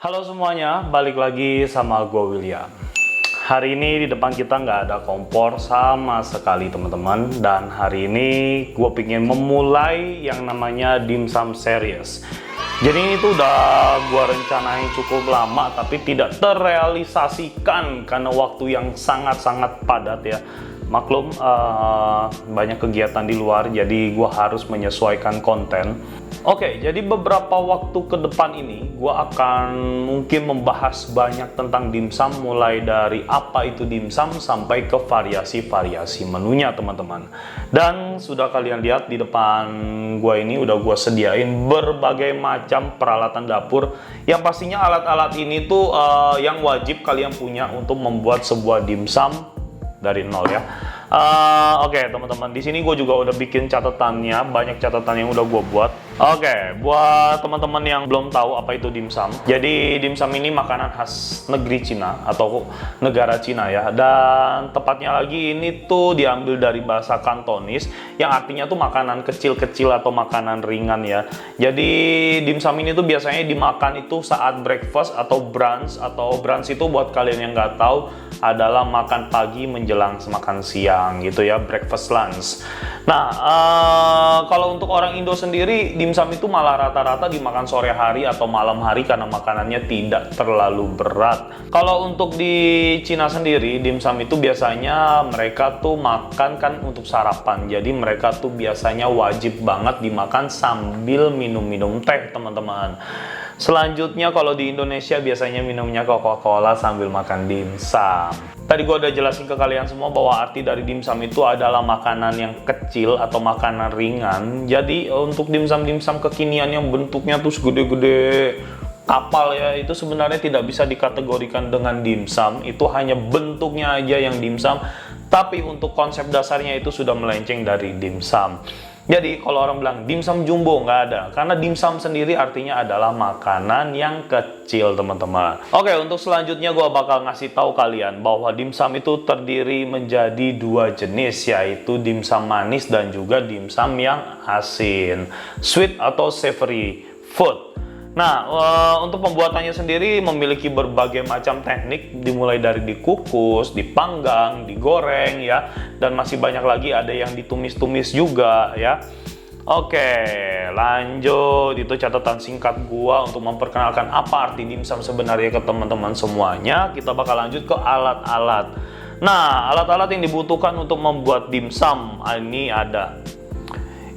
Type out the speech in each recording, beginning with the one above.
Halo semuanya, balik lagi sama gue William. Hari ini di depan kita nggak ada kompor sama sekali teman-teman. Dan hari ini gue pengen memulai yang namanya dimsum series. Jadi ini tuh udah gue rencanain cukup lama tapi tidak terrealisasikan karena waktu yang sangat-sangat padat ya. Maklum banyak kegiatan di luar, jadi gue harus menyesuaikan konten. Oke, jadi beberapa waktu ke depan ini gue akan mungkin membahas banyak tentang dimsum, mulai dari apa itu dimsum sampai ke variasi-variasi menunya teman-teman. Dan sudah kalian lihat di depan gue ini udah gue sediain berbagai macam peralatan dapur. Yang pastinya alat-alat ini tuh yang wajib kalian punya untuk membuat sebuah dimsum dari nol ya. Oke, teman-teman, di sini gue juga udah bikin catatannya, banyak catatan yang udah gue buat. Oke, buat teman-teman yang belum tahu apa itu dimsum, jadi dimsum ini makanan khas negeri Cina atau negara Cina ya. Dan tepatnya lagi ini tuh diambil dari bahasa Kantonis yang artinya tuh makanan kecil-kecil atau makanan ringan ya. Jadi dimsum ini tuh biasanya dimakan itu saat breakfast atau brunch. Atau brunch itu buat kalian yang nggak tahu adalah makan pagi menjelang makan siang gitu ya, breakfast lunch. Nah, kalau untuk orang Indo sendiri, dimsum itu malah rata-rata dimakan sore hari atau malam hari karena makanannya tidak terlalu berat. Kalau untuk di Cina sendiri, dimsum itu biasanya mereka tuh makan kan untuk sarapan. Jadi mereka tuh biasanya wajib banget dimakan sambil minum-minum teh, teman-teman. Selanjutnya kalau di Indonesia biasanya minumnya Coca-Cola sambil makan dimsum. Tadi gue udah jelasin ke kalian semua bahwa arti dari dimsum itu adalah makanan yang kecil atau makanan ringan. Jadi untuk dimsum-dimsum kekinian yang bentuknya tuh segede-gede kapal ya, itu sebenarnya tidak bisa dikategorikan dengan dimsum. Itu hanya bentuknya aja yang dimsum. Tapi untuk konsep dasarnya itu sudah melenceng dari dimsum. Jadi kalau orang bilang dimsum jumbo, nggak ada. Karena dimsum sendiri artinya adalah makanan yang kecil teman-teman. Oke, untuk selanjutnya gue bakal ngasih tahu kalian bahwa dimsum itu terdiri menjadi dua jenis, yaitu dimsum manis dan juga dimsum yang asin. Sweet atau savory food. Nah, untuk pembuatannya sendiri memiliki berbagai macam teknik, dimulai dari dikukus, dipanggang, digoreng ya, dan masih banyak lagi ada yang ditumis-tumis juga ya. Oke, lanjut, itu catatan singkat gua untuk memperkenalkan apa arti dimsum sebenarnya ke teman-teman semuanya. Kita bakal lanjut ke alat-alat. Nah, alat-alat yang dibutuhkan untuk membuat dimsum ini ada.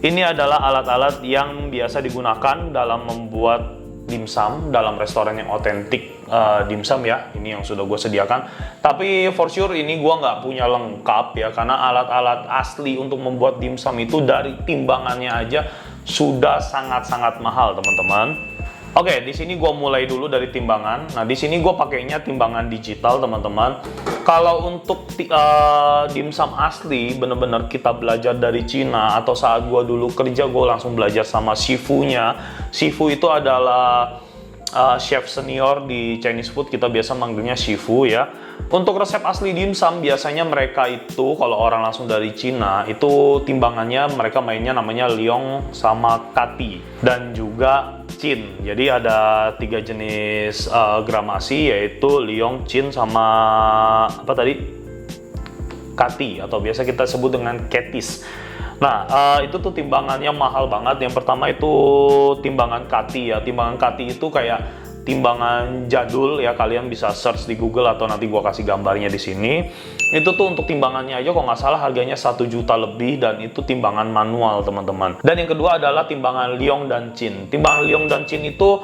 Ini adalah alat-alat yang biasa digunakan dalam membuat dimsum dalam restoran yang otentik dimsum ya. Ini yang sudah gue sediakan. Tapi for sure ini gue nggak punya lengkap ya, karena alat-alat asli untuk membuat dimsum itu dari timbangannya aja sudah sangat-sangat mahal teman-teman. Oke, di sini gue mulai dulu dari timbangan. Nah, di sini gue pakainya timbangan digital, teman-teman. Kalau untuk dimsum asli, bener-bener kita belajar dari Cina atau saat gue dulu kerja, gue langsung belajar sama Shifu-nya. Shifu itu adalah chef senior di Chinese food, kita biasa manggilnya Shifu ya. Untuk resep asli dimsum, biasanya mereka itu kalau orang langsung dari Cina, itu timbangannya mereka mainnya namanya liong sama kati dan juga chin. Jadi ada 3 jenis gramasi, yaitu liong, chin sama apa tadi? Kati atau biasa kita sebut dengan ketis. Nah, itu tuh timbangannya mahal banget. Yang pertama itu timbangan kati ya. Timbangan kati itu kayak timbangan jadul ya, kalian bisa search di Google atau nanti gua kasih gambarnya di sini. Itu tuh untuk timbangannya aja kalau nggak salah harganya 1 juta lebih, dan itu timbangan manual teman-teman. Dan yang kedua adalah timbangan liong dan chin. Timbangan liong dan chin itu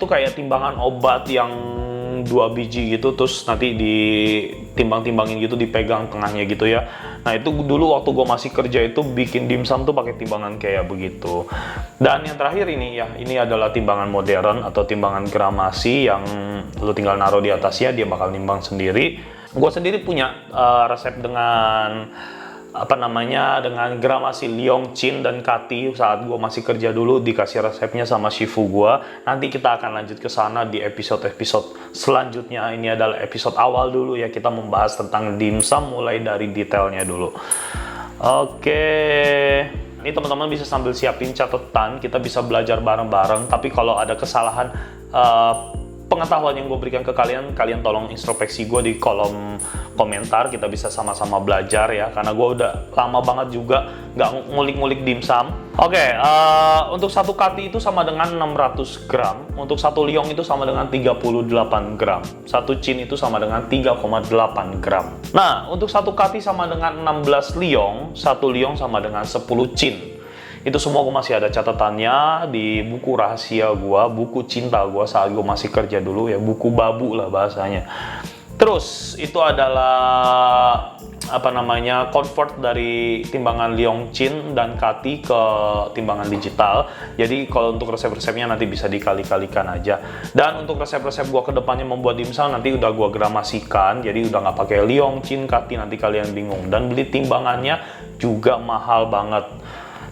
kayak timbangan obat yang 2 biji gitu, terus nanti ditimbang-timbangin gitu, dipegang tengahnya gitu ya. Nah, itu dulu waktu gue masih kerja itu bikin dimsum tuh pakai timbangan kayak begitu. Dan yang terakhir ini ya, ini adalah timbangan modern atau timbangan gramasi yang lu tinggal naruh di atasnya, dia bakal nimbang sendiri. Gue sendiri punya resep dengan dengan gramasi liong, chin, dan kati saat gue masih kerja dulu, dikasih resepnya sama Shifu gue. Nanti kita akan lanjut ke sana di episode-episode selanjutnya. Ini adalah episode awal dulu ya, kita membahas tentang dimsum mulai dari detailnya dulu. Oke, ini teman-teman bisa sambil siapin catatan, kita bisa belajar bareng-bareng. Tapi kalau ada kesalahan pengetahuan yang gue berikan ke kalian, kalian tolong introspeksi gue di kolom komentar. Kita bisa sama-sama belajar ya, karena gue udah lama banget juga nggak ngulik-ngulik dimsum. Oke, untuk satu kati itu sama dengan 600 gram, untuk satu liong itu sama dengan 38 gram, satu cin itu sama dengan 3,8 gram. Nah, untuk satu kati sama dengan 16 liong, satu liong sama dengan 10 cin. Itu semua gue masih ada catatannya di buku rahasia gue, buku cinta gue saat gue masih kerja dulu ya, buku babu lah bahasanya. Terus itu adalah convert dari timbangan liong chin dan kati ke timbangan digital. Jadi kalau untuk resep-resepnya nanti bisa dikali-kalikan aja. Dan untuk resep-resep gua kedepannya membuat dimsum nanti udah gua gramasikan. Jadi udah nggak pakai liong chin kati, nanti kalian bingung. Dan beli timbangannya juga mahal banget.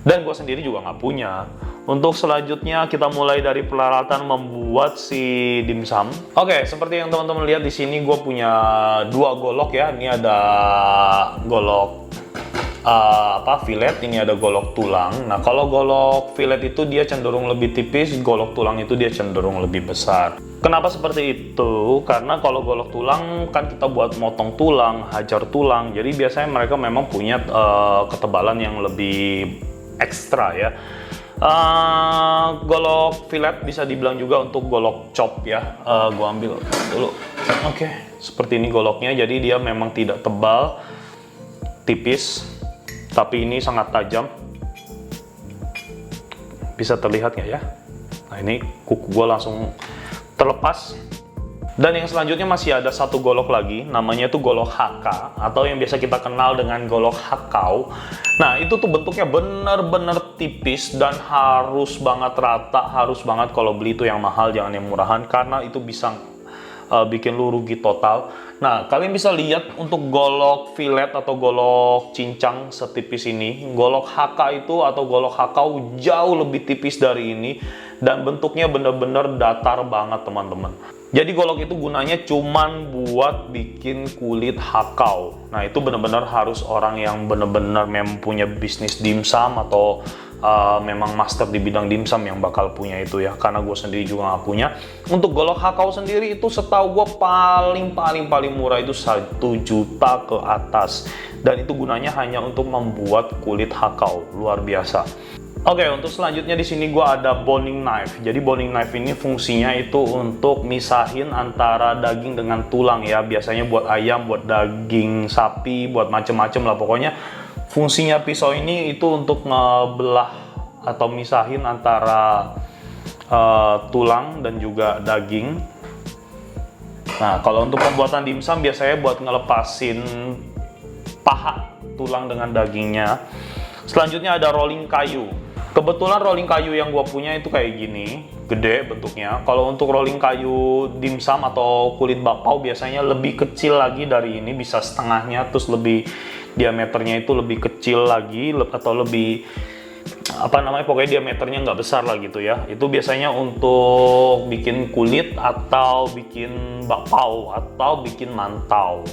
Dan gue sendiri juga nggak punya. Untuk selanjutnya kita mulai dari peralatan membuat si dimsum. Oke, seperti yang teman-teman lihat di sini gue punya dua golok ya. Ini ada golok fillet, ini ada golok tulang. Nah, kalau golok fillet itu dia cenderung lebih tipis, golok tulang itu dia cenderung lebih besar. Kenapa seperti itu? Karena kalau golok tulang kan kita buat motong tulang, hajar tulang. Jadi biasanya mereka memang punya ketebalan yang lebih ekstra ya. Golok fillet bisa dibilang juga untuk golok chop ya. Gua ambil dulu. Oke, seperti ini goloknya. Jadi dia memang tidak tebal, tipis, tapi ini sangat tajam. Bisa terlihat nggak ya? Nah, ini kuku gua langsung terlepas. Dan yang selanjutnya masih ada satu golok lagi, namanya itu golok HK atau yang biasa kita kenal dengan golok hakau. Nah, itu tuh bentuknya bener-bener tipis dan harus banget rata, harus banget kalau beli itu yang mahal, jangan yang murahan, karena itu bisa bikin lu rugi total. Nah, kalian bisa lihat untuk golok fillet atau golok cincang setipis ini, golok HK itu atau golok hakau jauh lebih tipis dari ini dan bentuknya bener-bener datar banget teman-teman. Jadi golok itu gunanya cuman buat bikin kulit hakau. Nah, itu benar-benar harus orang yang benar-benar memang punya bisnis dimsum atau memang master di bidang dimsum yang bakal punya itu ya. Karena gue sendiri juga nggak punya. Untuk golok hakau sendiri itu setahu gue paling murah itu 1 juta ke atas. Dan itu gunanya hanya untuk membuat kulit hakau. Luar biasa. Oke, untuk selanjutnya di sini gua ada boning knife. Jadi boning knife ini fungsinya itu untuk misahin antara daging dengan tulang ya. Biasanya buat ayam, buat daging sapi, buat macem-macem lah pokoknya. Fungsinya pisau ini itu untuk ngebelah atau misahin antara tulang dan juga daging. Nah, kalau untuk pembuatan dimsum biasanya buat ngelepasin paha tulang dengan dagingnya. Selanjutnya ada rolling kayu. Kebetulan rolling kayu yang gue punya itu kayak gini, gede bentuknya. Kalau untuk rolling kayu dimsum atau kulit bakpao biasanya lebih kecil lagi dari ini, bisa setengahnya, terus lebih diameternya itu lebih kecil lagi atau lebih pokoknya diameternya nggak besar lah gitu ya. Itu biasanya untuk bikin kulit atau bikin bakpao atau bikin mantau.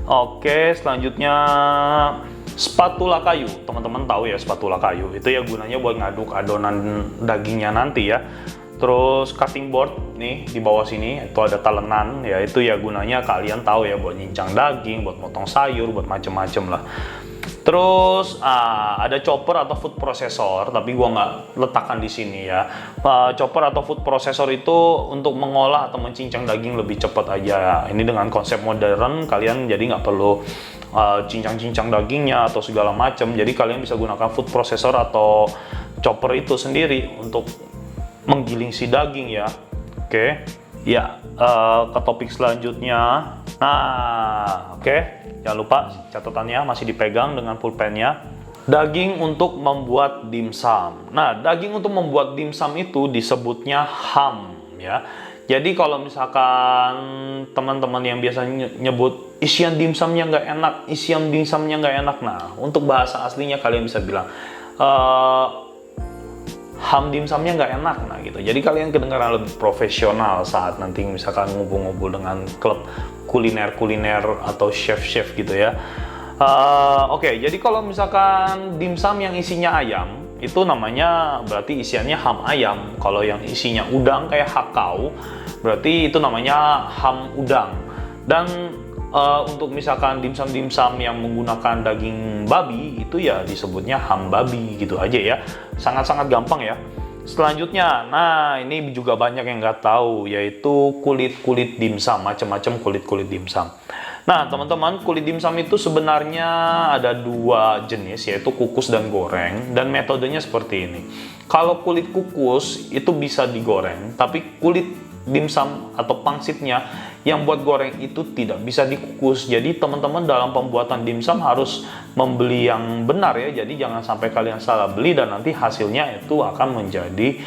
Oke, selanjutnya spatula kayu. Teman-teman tahu ya spatula kayu. Itu ya gunanya buat ngaduk adonan dagingnya nanti ya. Terus cutting board nih di bawah sini itu ada talenan ya, itu ya gunanya kalian tahu ya buat nyincang daging, buat motong sayur, buat macem-macem lah. Terus ada chopper atau food processor, tapi gua nggak letakkan di sini ya. Chopper atau food processor itu untuk mengolah atau mencincang daging lebih cepat aja. Ini dengan konsep modern, kalian jadi nggak perlu cincang-cincang dagingnya atau segala macam. Jadi kalian bisa gunakan food processor atau chopper itu sendiri untuk menggiling si daging ya. Oke. Ya, ke topik selanjutnya. Nah, oke. Jangan lupa catatannya masih dipegang dengan pulpennya. Daging untuk membuat dimsum. Nah, daging untuk membuat dimsum itu disebutnya ham ya. Jadi kalau misalkan teman-teman yang biasa nyebut isian dimsumnya nggak enak, isian dimsumnya nggak enak. Nah, untuk bahasa aslinya kalian bisa bilang ham dimsumnya nggak enak, nah gitu. Jadi kalian kedengaran lebih profesional saat nanti misalkan ngumpul-ngumpul dengan klub kuliner atau chef-chef gitu ya. Oke, jadi kalau misalkan dimsum yang isinya ayam, itu namanya berarti isiannya ham ayam. Kalau yang isinya udang kayak hakau, berarti itu namanya ham udang. Dan untuk misalkan dimsum-dimsum yang menggunakan daging babi, itu ya disebutnya ham babi gitu aja ya. Sangat-sangat gampang ya. Selanjutnya, nah ini juga banyak yang nggak tahu, yaitu kulit-kulit dimsum, macam-macam kulit-kulit dimsum. Nah, teman-teman, kulit dimsum itu sebenarnya ada dua jenis, yaitu kukus dan goreng, dan metodenya seperti ini. Kalau kulit kukus itu bisa digoreng, tapi kulit dimsum atau pangsitnya yang buat goreng itu tidak bisa dikukus. Jadi teman-teman dalam pembuatan dimsum harus membeli yang benar ya. Jadi jangan sampai kalian salah beli dan nanti hasilnya itu akan menjadi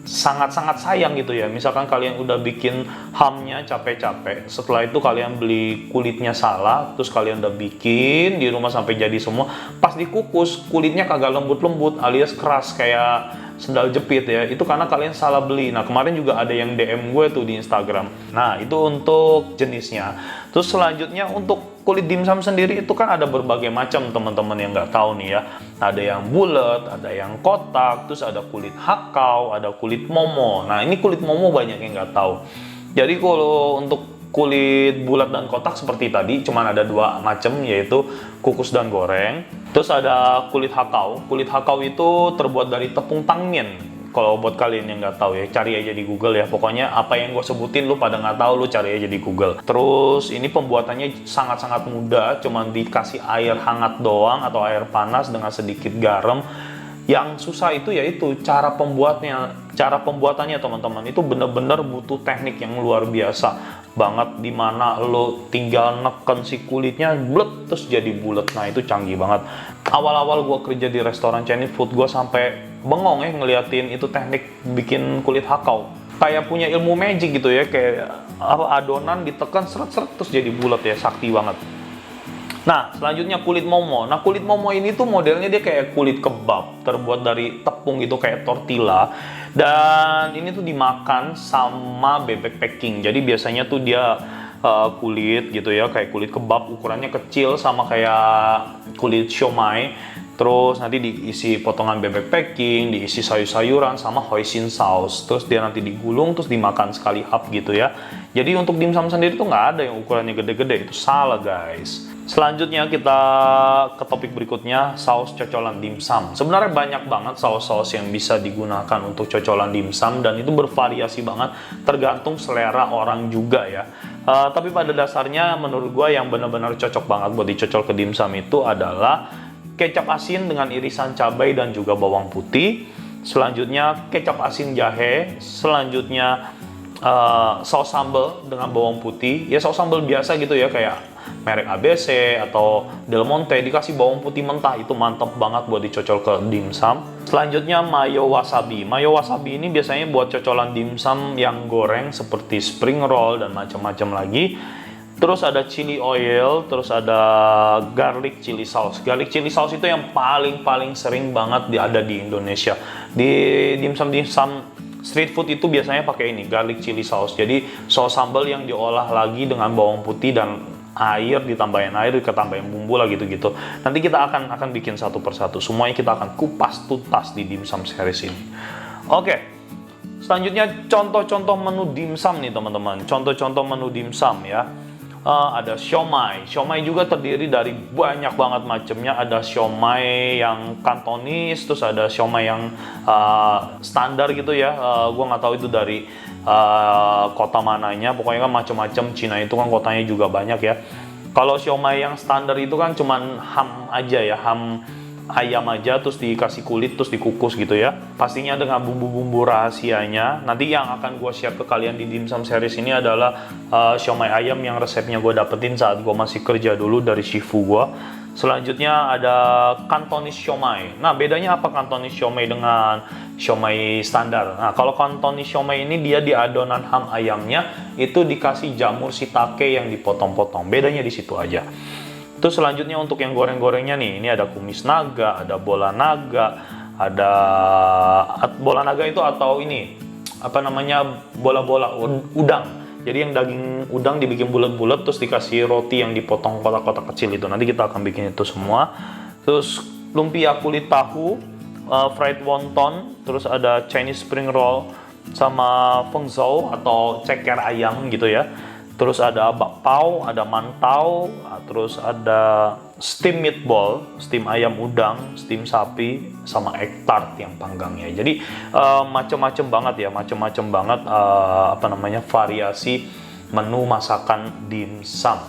sangat-sangat sayang gitu ya. Misalkan kalian udah bikin hamnya capek-capek, setelah itu kalian beli kulitnya salah, terus kalian udah bikin di rumah sampai jadi semua, pas dikukus kulitnya kagak lembut-lembut alias keras kayak sendal jepit ya, itu karena kalian salah beli. Nah, kemarin juga ada yang DM gue tuh di Instagram. Nah, itu untuk jenisnya. Terus selanjutnya untuk kulit dimsum sendiri itu kan ada berbagai macam, teman-teman yang nggak tahu nih ya. Ada yang bulat, ada yang kotak, terus ada kulit hakau, ada kulit momo. Nah, ini kulit momo banyak yang nggak tahu. Jadi kalau untuk kulit bulat dan kotak seperti tadi, cuman ada dua macam, yaitu kukus dan goreng. Terus ada kulit hakau. Kulit hakau itu terbuat dari tepung tangmian. Kalau buat kalian yang nggak tahu ya, cari aja di Google ya. Pokoknya apa yang gue sebutin lu pada nggak tahu, lu cari aja di Google. Terus ini pembuatannya sangat-sangat mudah, cuman dikasih air hangat doang atau air panas dengan sedikit garam. Yang susah itu yaitu cara pembuatannya teman-teman. Itu bener-bener butuh teknik yang luar biasa banget, dimana lo tinggal neken si kulitnya blek terus jadi bulat. Nah, itu canggih banget. Awal-awal gue kerja di restoran Chinese food, gue sampai bengong ya ngeliatin itu teknik bikin kulit hakau. Kayak punya ilmu magic gitu ya, kayak adonan ditekan seret-seret terus jadi bulat ya, sakti banget. Nah, selanjutnya kulit momo. Nah, kulit momo ini tuh modelnya dia kayak kulit kebab, terbuat dari tepung gitu kayak tortilla. Dan ini tuh dimakan sama bebek packing. Jadi biasanya tuh dia kulit gitu ya, kayak kulit kebab, ukurannya kecil sama kayak kulit siomay. Terus nanti diisi potongan bebek packing, diisi sayur-sayuran sama hoisin sauce. Terus dia nanti digulung terus dimakan sekali hap gitu ya. Jadi untuk dimsum sendiri tuh nggak ada yang ukurannya gede-gede, itu salah guys. Selanjutnya kita ke topik berikutnya, saus cocolan dimsum. Sebenarnya banyak banget saus-saus yang bisa digunakan untuk cocolan dimsum dan itu bervariasi banget, tergantung selera orang juga ya. Tapi pada dasarnya menurut gue yang benar-benar cocok banget buat dicocol ke dimsum itu adalah kecap asin dengan irisan cabai dan juga bawang putih. Selanjutnya kecap asin jahe. Selanjutnya saus sambal dengan bawang putih. Ya saus sambal biasa gitu ya, kayak merek ABC atau Del Monte, dikasih bawang putih mentah, itu mantap banget buat dicocol ke dimsum. Selanjutnya mayo wasabi. Mayo wasabi ini biasanya buat cocolan dimsum yang goreng seperti spring roll dan macam-macam lagi. Terus ada chili oil, terus ada garlic chili sauce. Garlic chili sauce itu yang paling sering banget ada di Indonesia. Di dimsum-dimsum street food itu biasanya pakai ini, garlic chili sauce. Jadi saus sambal yang diolah lagi dengan bawang putih dan air, ditambahin air, ditambahin bumbu lah gitu-gitu. Nanti kita akan bikin satu persatu. Semuanya kita akan kupas tuntas di dimsum series ini. Oke. Selanjutnya contoh-contoh menu dimsum nih teman-teman. Contoh-contoh menu dimsum ya. Ada siomay. Siomay juga terdiri dari banyak banget macamnya. Ada siomay yang kantonis, terus ada siomay yang standar gitu ya. Gua nggak tahu itu dari kota mananya. Pokoknya kan macam-macam. Cina itu kan kotanya juga banyak ya. Kalau siomay yang standar itu kan cuman ham aja ya, ham ayam aja, terus dikasih kulit, terus dikukus gitu ya. Pastinya dengan bumbu-bumbu rahasianya. Nanti yang akan gue share ke kalian di dimsum series ini adalah siomay ayam yang resepnya gue dapetin saat gue masih kerja dulu dari shifu gue. Selanjutnya ada kantonis siomay. Nah, bedanya apa kantonis siomay dengan siomay standar? Nah, kalau kantonis siomay ini dia di adonan ham ayamnya itu dikasih jamur shiitake yang dipotong-potong. Bedanya di situ aja. Terus selanjutnya untuk yang goreng-gorengnya nih, ini ada kumis naga, ada bola naga, ada bola naga itu atau ini apa namanya, bola-bola udang. Jadi yang daging udang dibikin bulat-bulat terus dikasih roti yang dipotong kotak-kotak kecil itu. Nanti kita akan bikin itu semua. Terus lumpia kulit tahu, fried wonton, terus ada Chinese spring roll, sama fengzhou atau ceker ayam gitu ya. Terus ada bakpao, ada mantau, terus ada steam meatball, steam ayam udang, steam sapi, sama egg tart yang panggangnya. Jadi macem-macem banget ya, macem-macem banget variasi menu masakan dimsum.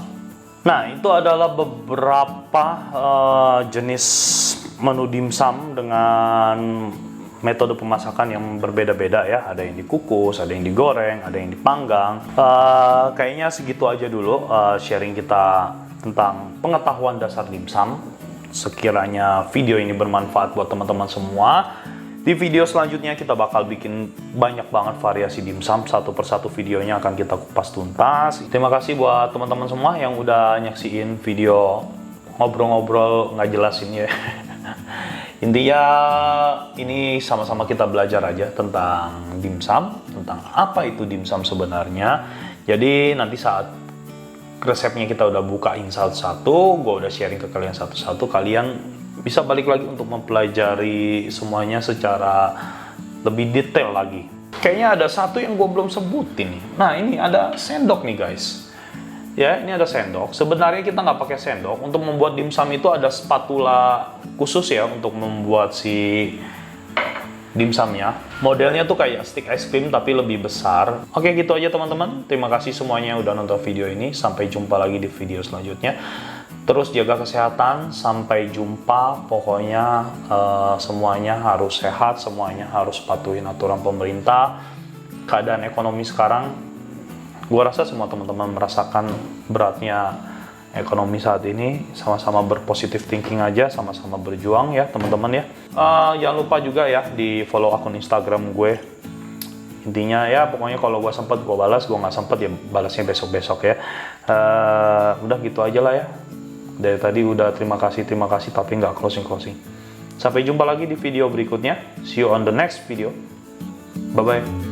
Nah, itu adalah beberapa jenis menu dimsum dengan metode pemasakan yang berbeda-beda ya. Ada yang dikukus, ada yang digoreng, ada yang dipanggang. Kayaknya segitu aja dulu sharing kita tentang pengetahuan dasar dimsum. Sekiranya video ini bermanfaat buat teman-teman semua. Di video selanjutnya kita bakal bikin banyak banget variasi dimsum. Satu persatu videonya akan kita kupas tuntas. Terima kasih buat teman-teman semua yang udah nyaksiin video ngobrol-ngobrol nggak jelas ini ya. Intinya ini sama-sama kita belajar aja tentang dimsum, tentang apa itu dimsum sebenarnya. Jadi nanti saat resepnya kita udah bukain satu-satu, gue udah sharing ke kalian satu-satu, kalian bisa balik lagi untuk mempelajari semuanya secara lebih detail lagi. Kayaknya ada satu yang gue belum sebutin nih. Nah, ini ada sendok nih guys. Ya, ini ada sendok. Sebenarnya kita nggak pakai sendok. Untuk membuat dimsum itu ada spatula khusus ya untuk membuat si dimsumnya. Modelnya tuh kayak stick ice cream tapi lebih besar. Oke, gitu aja teman-teman. Terima kasih semuanya yang udah nonton video ini. Sampai jumpa lagi di video selanjutnya. Terus jaga kesehatan. Sampai jumpa. Pokoknya semuanya harus sehat. Semuanya harus patuhin aturan pemerintah. Keadaan ekonomi sekarang, gue rasa semua teman-teman merasakan beratnya ekonomi saat ini. Sama-sama berpositif thinking aja, sama-sama berjuang ya teman-teman ya. Jangan lupa juga ya di follow akun Instagram gue. Intinya ya pokoknya kalau gue sempet gue balas, gue nggak sempet ya balasnya besok-besok ya. Udah gitu aja lah ya. Dari tadi udah terima kasih tapi nggak closing. Sampai jumpa lagi di video berikutnya. See you on the next video. Bye-bye.